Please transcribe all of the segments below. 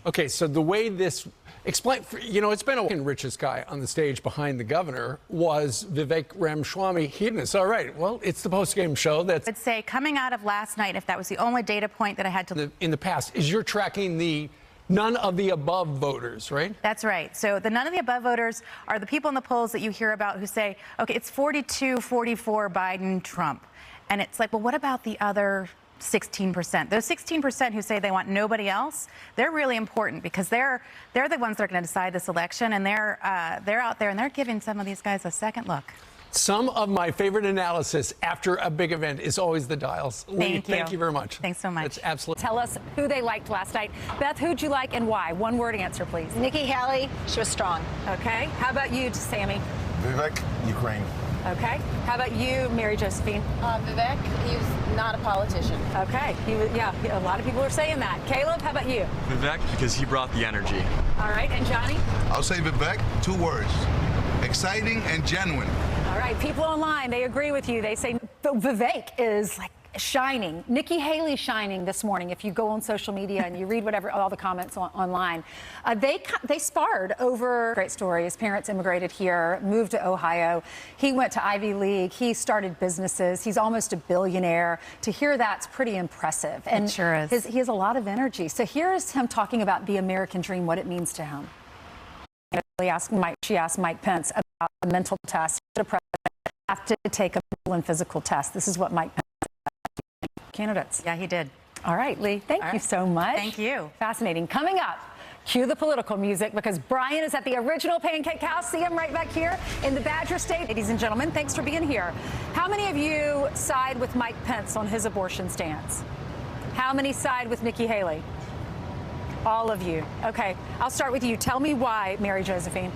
Okay, so the way this explain, it's been a richest guy on the stage behind the governor was Vivek Ramaswamy. Hedonist. All right, well, it's the post-game show that's... I'd say coming out of last night, if that was the only data point that I had to... In the past, is you're tracking the none of the above voters, right? That's right. So the none of the above voters are the people in the polls that you hear about who say, okay, it's 42-44 Biden, Trump. And it's like, well, what about the other 16%? Those 16% who say they want nobody else, they're really important because they're the ones that are going to decide this election, and they're out there and they're giving some of these guys a second look. Some of my favorite analysis after a big event is always the dials. Lee, thank you very much. Thanks so much. It's absolutely. Tell us who they liked last night. Beth, who'd you like and why? One word answer, please. Nikki Haley, she was strong. Okay. How about you, Sammy? Vivek, Ukraine. Okay. How about you, Mary Josephine? Vivek, he was not a politician. Okay. He was, yeah, a lot of people are saying that. Caleb, how about you? Vivek, because he brought the energy. All right. And Johnny? I'll say Vivek, 2 words. Exciting and genuine. All right. People online, they agree with you. They say Vivek is like shining. Nikki Haley shining this morning. If you go on social media and you read all the comments online, they sparred over great story. His parents immigrated here, moved to Ohio. He went to Ivy League. He started businesses. He's almost a billionaire. To hear that's pretty impressive. And it sure is. He has a lot of energy. So here's him talking about the American dream, what it means to him. She asked Mike Pence about the mental test. Should a president have to take a mental and physical test? This is what Mike Pence said. Candidates. Yeah, he did. All right, Lee, thank you so much. Thank you. Fascinating. Coming up, cue the political music because Brian is at the original Pancake House. See him right back here in the Badger State. Ladies and gentlemen, thanks for being here. How many of you side with Mike Pence on his abortion stance? How many side with Nikki Haley? All of you. Okay, I'll start with you. Tell me why, Mary Josephine.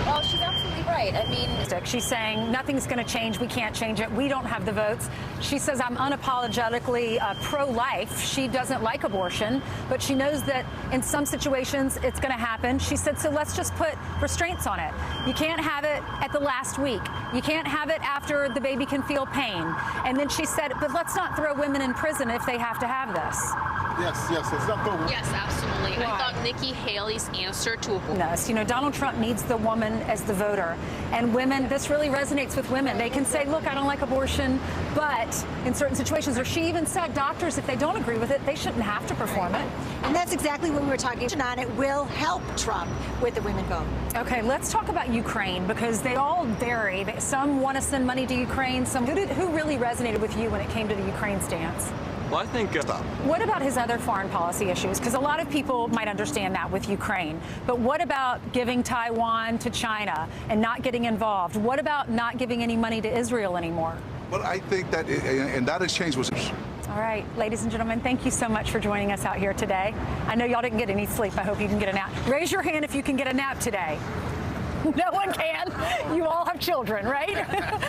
Well, she's absolutely right. I mean, she's saying nothing's going to change. We can't change it. We don't have the votes. She says I'm unapologetically pro-life. She doesn't like abortion, but she knows that in some situations it's going to happen. She said, so let's just put restraints on it. You can't have it at the last week. You can't have it after the baby can feel pain. And then she said, but let's not throw women in prison if they have to have this. Yes, it's not over. Yes, absolutely. Why? I thought Nikki Haley's answer to You know, Donald Trump needs the woman as the voter. And women, this really resonates with women. They can say, look, I don't like abortion, but in certain situations, or she even said doctors, if they don't agree with it, they shouldn't have to perform it. And that's exactly what we were talking on. It will help Trump with the women vote. Okay, let's talk about Ukraine because they all vary. Some want to send money to Ukraine. Who really resonated with you when it came to the Ukraine stance? Well, I think... What about his other foreign policy issues? Because a lot of people might understand that with Ukraine. But what about giving Taiwan to China and not getting involved? What about not giving any money to Israel anymore? Well, I think that, and that exchange was... All right, ladies and gentlemen, thank you so much for joining us out here today. I know y'all didn't get any sleep. I hope you can get a nap. Raise your hand if you can get a nap today. No one can. You all have children, right?